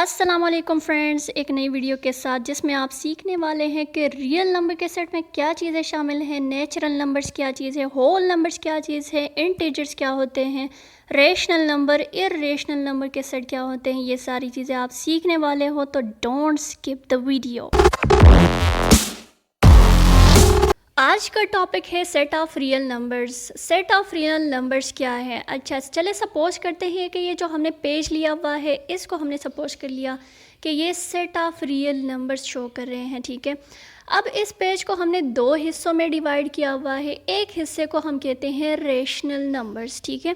अस्सलामुअलैकुम फ्रेंड्स, एक नई वीडियो के साथ जिसमें आप सीखने वाले हैं कि रियल नंबर के सेट में क्या चीज़ें शामिल हैं, नेचुरल नंबर्स क्या चीज़ है, होल नंबर्स क्या चीज़ है, इंटीजर्स क्या होते हैं, रेशनल नंबर, इर्रेशनल नंबर के सेट क्या होते हैं। ये सारी चीज़ें आप सीखने वाले हो तो डोंट स्किप द वीडियो। आज का टॉपिक है set of real numbers. Set of real numbers क्या है? अच्छा, चले सपोज करते हैं कि ये जो हमने पेज लिया हुआ है इसको हमने सपोज कर लिया कि ये set of real numbers show कर रहे हैं, ठीक है। अब इस पेज को हमने दो हिस्सों में डिवाइड किया हुआ है। एक हिस्से को हम कहते हैं रेशनल नंबर्स, ठीक है।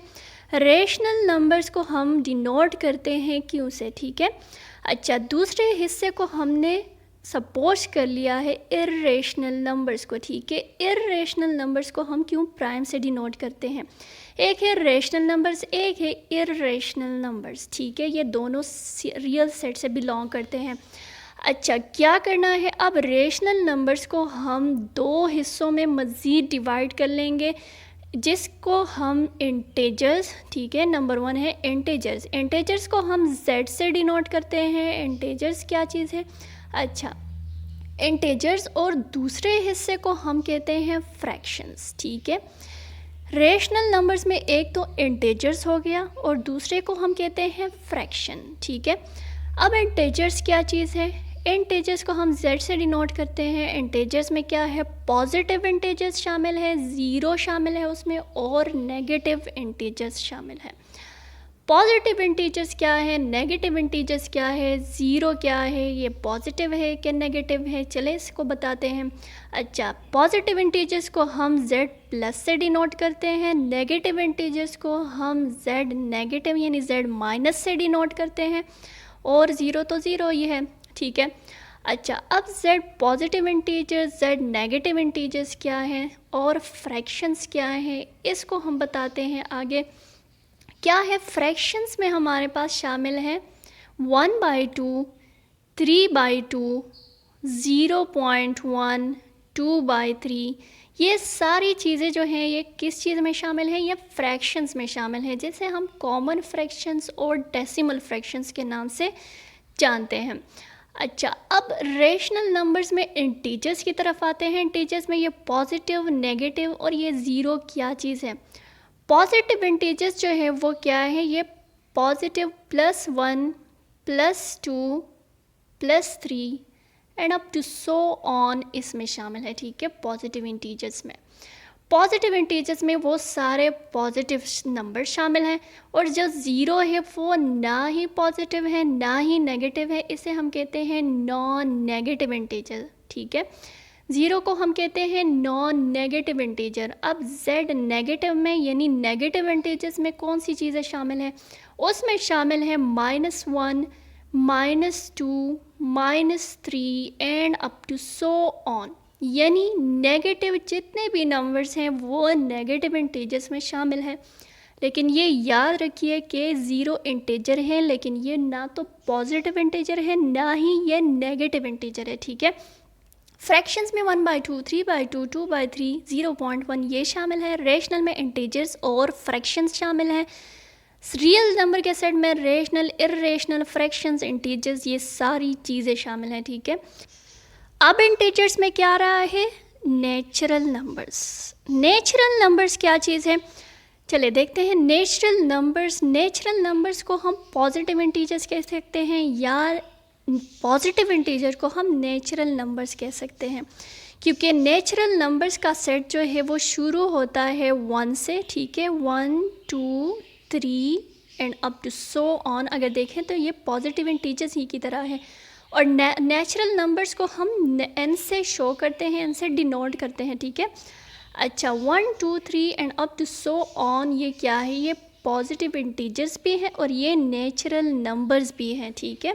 रेशनल नंबर्स को हम डिनोट करते हैं क्यों से, ठीक है। अच्छा, दूसरे हिस्से को हमने सपोज कर लिया है इर्रेशनल नंबर्स को, ठीक है। इर्रेशनल नंबर्स को हम क्यों प्राइम से डिनोट करते हैं? एक है रेशनल नंबर्स, एक है इर्रेशनल नंबर्स, ठीक है। ये दोनों रियल सेट से बिलोंग करते हैं। अच्छा, क्या करना है अब? रेशनल नंबर्स को हम दो हिस्सों में मज़ीद डिवाइड कर लेंगे जिसको हम इंटेजर्स, ठीक है। नंबर वन है इंटेजर्स। इंटेजर्स को हम जेड से डिनोट करते हैं। इंटेजर्स क्या चीज़ है? अच्छा, इंटेजर्स। और दूसरे हिस्से को हम कहते हैं फ्रैक्शंस, ठीक है। रेशनल नंबर्स में एक तो इंटेजर्स हो गया और दूसरे को हम कहते हैं फ्रैक्शन, ठीक है। अब इंटेजर्स क्या चीज़ है? इंटेजर्स को हम z से डिनोट करते हैं। इंटेजर्स में क्या है? पॉजिटिव इंटेजर्स शामिल है, ज़ीरो शामिल है उसमें, और नेगेटिव इंटेजर्स शामिल है। पॉजिटिव इंटीजर्स क्या है, नेगेटिव इंटीजर्स क्या है, ज़ीरो क्या है, ये पॉजिटिव है कि नेगेटिव है, चले इसको बताते हैं। अच्छा, पॉजिटिव इंटीजर्स को हम z प्लस से डिनोट करते हैं। नेगेटिव इंटीजर्स को हम z नेगेटिव यानी z माइनस से डिनोट करते हैं, और ज़ीरो तो ज़ीरो ही है, ठीक है। अच्छा, अब z positive integers, z negative integers क्या है और फ्रैक्शंस क्या है, इसको हम बताते हैं आगे। क्या है? फ्रैक्शंस में हमारे पास शामिल है 1/2, 3/2, 0.1, 2/3। ये सारी चीज़ें जो हैं ये किस चीज़ में शामिल हैं? ये फ्रैक्शंस में शामिल हैं, जिसे हम कॉमन फ्रैक्शंस और डेसिमल फ्रैक्शंस के नाम से जानते हैं। अच्छा, अब रेशनल नंबर्स में इंटीजर्स की तरफ आते हैं। इंटीजर्स में ये पॉजिटिव, नेगेटिव और ये ज़ीरो क्या चीज़ है? पॉजिटिव इंटीजर्स जो है वो क्या है? ये positive +1, +2, +3 and up to so on इसमें शामिल है, ठीक है। पॉजिटिव इंटीजर्स में, पॉजिटिव इंटीजर्स में वो सारे पॉजिटिव नंबर शामिल हैं, और जो ज़ीरो है वो ना ही पॉजिटिव है ना ही नेगेटिव है, इसे हम कहते हैं नॉन नेगेटिव इंटीजर, ठीक है। ज़ीरो को हम कहते हैं नॉन नेगेटिव इंटीजर। अब z नेगेटिव में यानी नेगेटिव इंटीजर्स में कौन सी चीज़ें शामिल हैं? उसमें शामिल है -1, -2, -3 and up to so on, यानी नेगेटिव जितने भी नंबर्स हैं वो नेगेटिव इंटीजर्स में शामिल हैं। लेकिन ये याद रखिए कि ज़ीरो इंटीजर है, लेकिन ये ना तो पॉजिटिव इंटीजर है ना ही ये नेगेटिव इंटीजर है, ठीक है। फ्रैक्शंस में 1/2, 3/2, 2/3, 0.1 ये शामिल है। रेशनल में इंटीजर्स और फ्रैक्शंस शामिल हैं। रियल नंबर के सेट में रेशनल, इर्रेशनल, फ्रैक्शंस, इंटीजर्स ये सारी चीज़ें शामिल हैं, ठीक है। अब इंटीजर्स में क्या आ रहा है? Natural numbers. नेचुरल नंबर्स क्या चीज़ है? चले देखते हैं। नेचुरल नंबर्स, नेचुरल नंबर्स को हम पॉजिटिव इंटीजर्स कह सकते हैं या पॉजिटिव इंटीजर को हम नेचुरल नंबर्स कह सकते हैं, क्योंकि नेचुरल नंबर्स का सेट जो है वो शुरू होता है 1 से, ठीक है। 1, 2, 3 and up to so on. अगर देखें तो ये पॉजिटिव इंटीजर्स ही की तरह है, और नेचुरल नंबर्स को हम n से शो करते हैं, n से डिनोट करते हैं, ठीक है। अच्छा, 1, 2, 3 and up to so on ये क्या है? ये पॉजिटिव इंटीजर्स भी हैं और ये नेचुरल नंबर्स भी हैं, ठीक है।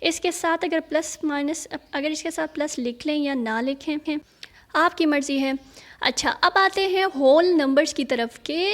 इसके साथ अगर प्लस माइनस, अगर इसके साथ प्लस लिख लें या ना लिखें आपकी मर्ज़ी है। अच्छा, अब आते हैं होल नंबर्स की तरफ के।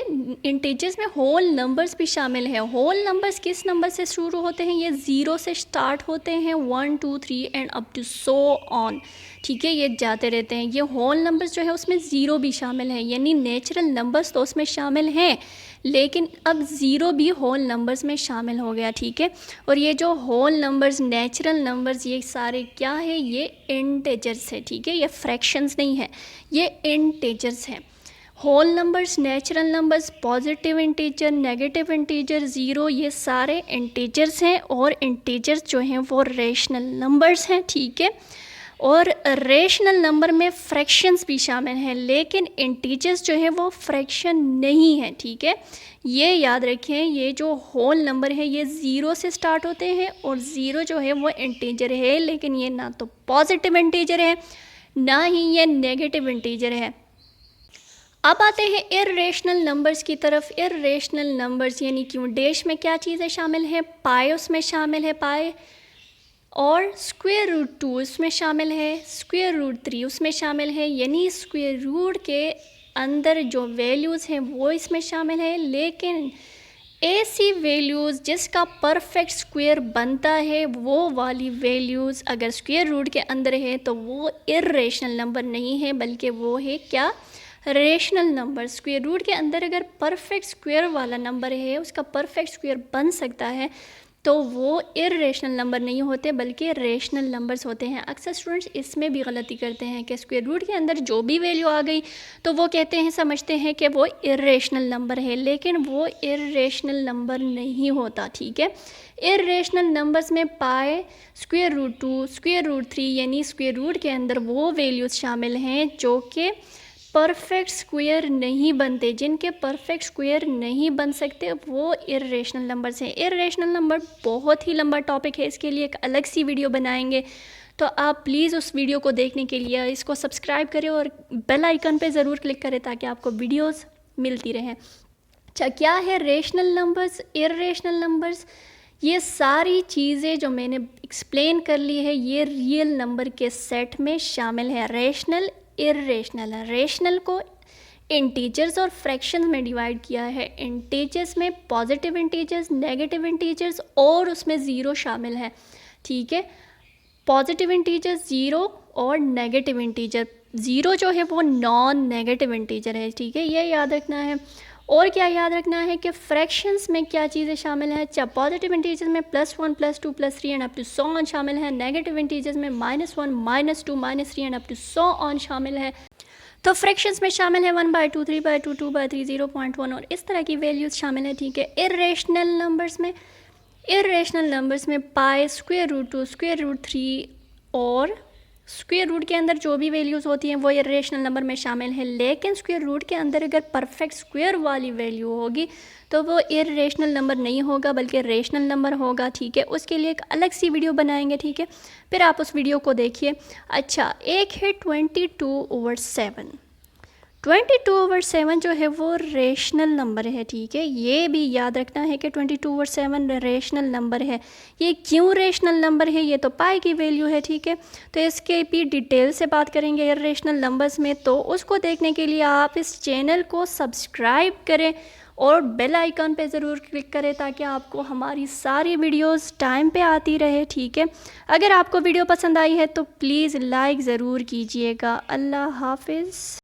इंटीजर्स में होल नंबर्स भी शामिल हैं। होल नंबर्स किस नंबर से शुरू होते हैं? ये ज़ीरो से स्टार्ट होते हैं, 1, 2, 3 and up to so on, ठीक है। ये जाते रहते हैं। ये होल नंबर्स जो है उसमें ज़ीरो भी शामिल है, यानी नेचुरल नंबर्स तो उसमें शामिल हैं, लेकिन अब ज़ीरो भी होल नंबर्स में शामिल हो गया, ठीक है। और ये जो होल नंबर्स, नेचुरल नंबर्स, ये सारे क्या है, ये इंटीजर्स है, ठीक है। ये फ्रैक्शंस नहीं है, ये इंटीजर्स हैं। Whole numbers, natural numbers, positive integer, negative integer, zero, ये सारे इंटीजर्स हैं। और इंटीजर्स जो हैं वो रेशनल नंबर्स हैं, ठीक है। और रेशनल नंबर में फ्रैक्शंस भी शामिल हैं, लेकिन इंटीजर्स जो है वो फ्रैक्शन नहीं है, ठीक है। ये याद रखें, ये जो होल नंबर है ये ज़ीरो से स्टार्ट होते हैं, और ज़ीरो जो है वो इंटीजर है, लेकिन ये ना तो पॉजिटिव इंटीजर है ना ही ये नेगेटिव इंटीजर है। अब आते हैं इर्रेशनल नंबर्स की तरफ। इर्रेशनल नंबर्स यानी कि डैश में क्या चीज़ें शामिल हैं, पाई उसमें शामिल है, पाई, और स्क्वायर रूट 2 उसमें शामिल है, स्क्वायर रूट 3 उसमें शामिल है। यानी स्क्वायर रूट के अंदर जो वैल्यूज़ हैं वो इसमें शामिल है, लेकिन ऐसी वैल्यूज़ जिसका परफेक्ट स्क्वायर बनता है वो वाली वैल्यूज़ अगर स्क्वायर रूट के अंदर है तो वो इर्रेशनल नंबर नहीं है, बल्कि वो है क्या, रेशनल नंबर। स्क्वायर रूट के अंदर अगर परफेक्ट स्क्वायर वाला नंबर है, उसका परफेक्ट स्क्वायर बन सकता है, तो वो इर्रेशनल नंबर नहीं होते बल्कि रेशनल नंबर्स होते हैं। अक्सर स्टूडेंट्स इसमें भी गलती करते हैं कि स्क्वायर रूट के अंदर जो भी वैल्यू आ गई तो वो कहते हैं, समझते हैं कि वो इर्रेशनल नंबर है, लेकिन वो इर्रेशनल नंबर नहीं होता, ठीक है। इर्रेशनल नंबर्स में पाए, स्क्वायर रूट 2, स्क्वायर रूट 3 यानी स्क्वायर रूट के अंदर वो वैल्यूज़ शामिल हैं जो कि परफेक्ट स्क्वायर नहीं बनते। जिनके परफेक्ट स्क्वायर नहीं बन सकते वो इर्रेशनल नंबर्स हैं। इर्रेशनल नंबर बहुत ही लंबा टॉपिक है, इसके लिए एक अलग सी वीडियो बनाएंगे, तो आप प्लीज़ उस वीडियो को देखने के लिए इसको सब्सक्राइब करें और बेल आइकन पे ज़रूर क्लिक करें ताकि आपको वीडियोस मिलती रहें। अच्छा, क्या है रेशनल नंबर्स, इर्रेशनल नंबर्स? ये सारी चीज़ें जो मैंने एक्सप्लेन कर ली है ये रियल नंबर के सेट में शामिल है। रेशनल, इर्रेशनल है। रेशनल को इंटीजर्स और फ्रैक्शंस में डिवाइड किया है। इंटीजर्स में पॉजिटिव इंटीजर्स, नेगेटिव इंटीजर्स और उसमें ज़ीरो शामिल है, ठीक है। पॉजिटिव इंटीजर ज़ीरो और नेगेटिव इंटीजर, ज़ीरो जो है वो नॉन नेगेटिव इंटीजर है, ठीक है, ये याद रखना है। और क्या याद रखना है कि फ्रैक्शंस में क्या चीज़ें शामिल हैं। अच्छा, पॉजिटिव इंटीजर्स में +1, +2, +3 and up to so on शामिल है। नेगेटिव इंटीजर्स में -1, -2, -3 and up to so on शामिल है। तो फ्रैक्शंस में शामिल है 1/2, 3/2, 2/3, 0.1 और इस तरह की वैल्यूज़ शामिल है, ठीक है। इर्रेशनल नंबर्स में पाई, स्क्वायर रूट 2, स्क्वायर रूट 3 और स्क्वायर रूट के अंदर जो भी वैल्यूज़ होती हैं वो इर्रेशनल नंबर में शामिल है, लेकिन स्क्वायर रूट के अंदर अगर परफेक्ट स्क्वायर वाली वैल्यू होगी तो वो इर्रेशनल नंबर नहीं होगा बल्कि रेशनल नंबर होगा, ठीक है। उसके लिए एक अलग सी वीडियो बनाएंगे, ठीक है, फिर आप उस वीडियो को देखिए। अच्छा, एक है 22/7। 22/7 जो है वो रेशनल नंबर है, ठीक है। ये भी याद रखना है कि 22/7 रेशनल नंबर है। ये क्यों रेशनल नंबर है, ये तो पाई की वैल्यू है, ठीक है। तो इसके भी डिटेल से बात करेंगे इर्रेशनल नंबर्स में, तो उसको देखने के लिए आप इस चैनल को सब्सक्राइब करें और बेल आइकन पे ज़रूर क्लिक करें ताकि आपको हमारी सारी वीडियोस टाइम पे आती रहे, ठीक है। अगर आपको वीडियो पसंद आई है तो प्लीज़ लाइक ज़रूर कीजिएगा। अल्लाह हाफिज़।